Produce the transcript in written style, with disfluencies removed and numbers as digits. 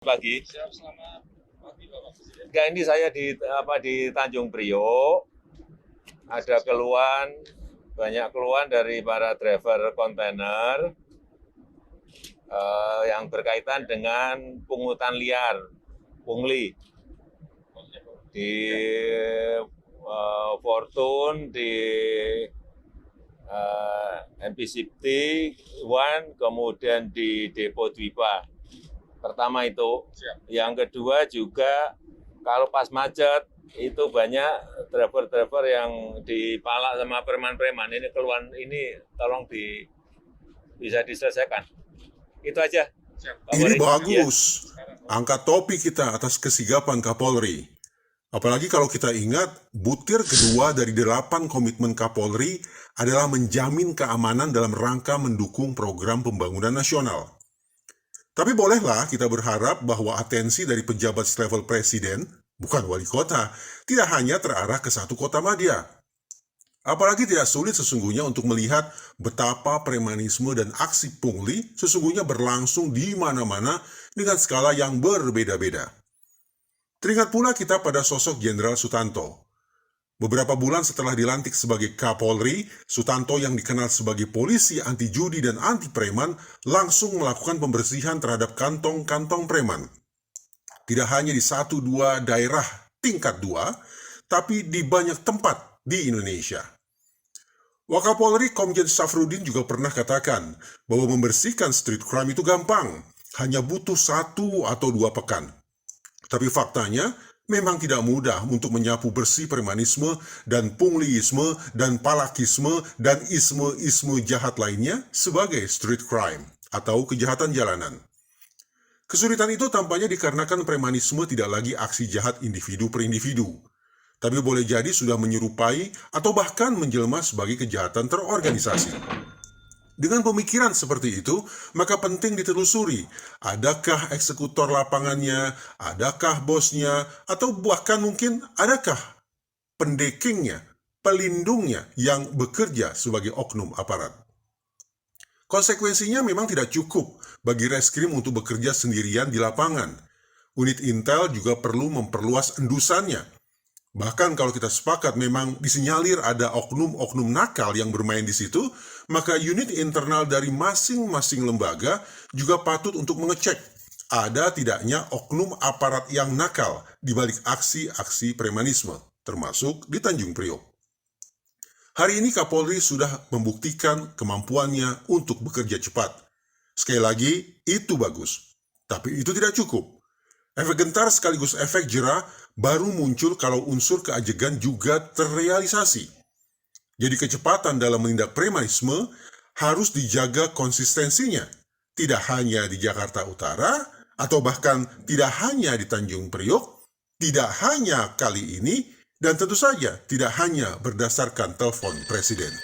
Pagi. Siap, selamat pagi Bapak Presiden. Enggak, ini saya di Tanjung Priok. Ada keluhan, banyak keluhan dari para driver kontainer yang berkaitan dengan pungutan liar, pungli di Fortune, di MPCT One, kemudian di Depo Dwipa. Pertama itu. Siap. Yang kedua juga kalau pas macet itu banyak driver-driver yang dipalak sama preman-preman. Ini keluhan ini tolong bisa diselesaikan. Itu aja. Siap. Ini Kapolri. bagus. Sekarang, Angkat topi kita atas kesigapan Kapolri. Apalagi kalau kita ingat, butir kedua dari 8 komitmen Kapolri adalah menjamin keamanan dalam rangka mendukung program pembangunan nasional. Tapi bolehlah kita berharap bahwa atensi dari pejabat selevel presiden, bukan wali kota, tidak hanya terarah ke satu kota madya. Apalagi tidak sulit sesungguhnya untuk melihat betapa premanisme dan aksi pungli sesungguhnya berlangsung di mana-mana dengan skala yang berbeda-beda. Teringat pula kita pada sosok Jenderal Sutanto. Beberapa bulan setelah dilantik sebagai Kapolri, Sutanto yang dikenal sebagai polisi anti judi dan anti preman langsung melakukan pembersihan terhadap kantong-kantong preman. Tidak hanya di 1-2 daerah tingkat 2, tapi di banyak tempat di Indonesia. Wakapolri Komjen Syafruddin juga pernah katakan bahwa membersihkan street crime itu gampang, hanya butuh 1 atau 2 pekan. Tapi faktanya, memang tidak mudah untuk menyapu bersih premanisme dan pungliisme dan palakisme dan isme-isme jahat lainnya sebagai street crime atau kejahatan jalanan. Kesulitan itu tampaknya dikarenakan premanisme tidak lagi aksi jahat individu per individu, tapi boleh jadi sudah menyerupai atau bahkan menjelma sebagai kejahatan terorganisasi. Dengan pemikiran seperti itu, maka penting ditelusuri, adakah eksekutor lapangannya, adakah bosnya, atau bahkan mungkin adakah pendekingnya, pelindungnya yang bekerja sebagai oknum aparat. Konsekuensinya memang tidak cukup bagi reskrim untuk bekerja sendirian di lapangan. Unit intel juga perlu memperluas endusannya. Bahkan kalau kita sepakat memang disinyalir ada oknum-oknum nakal yang bermain di situ, maka unit internal dari masing-masing lembaga juga patut untuk mengecek ada tidaknya oknum aparat yang nakal di balik aksi-aksi premanisme, termasuk di Tanjung Priok. Hari ini Kapolri sudah membuktikan kemampuannya untuk bekerja cepat. Sekali lagi, itu bagus. Tapi itu tidak cukup. Efek gentar sekaligus efek jera baru muncul kalau unsur keajegan juga terrealisasi. Jadi kecepatan dalam menindak premanisme harus dijaga konsistensinya. Tidak hanya di Jakarta Utara, atau bahkan tidak hanya di Tanjung Priok, tidak hanya kali ini, dan tentu saja tidak hanya berdasarkan telepon presiden.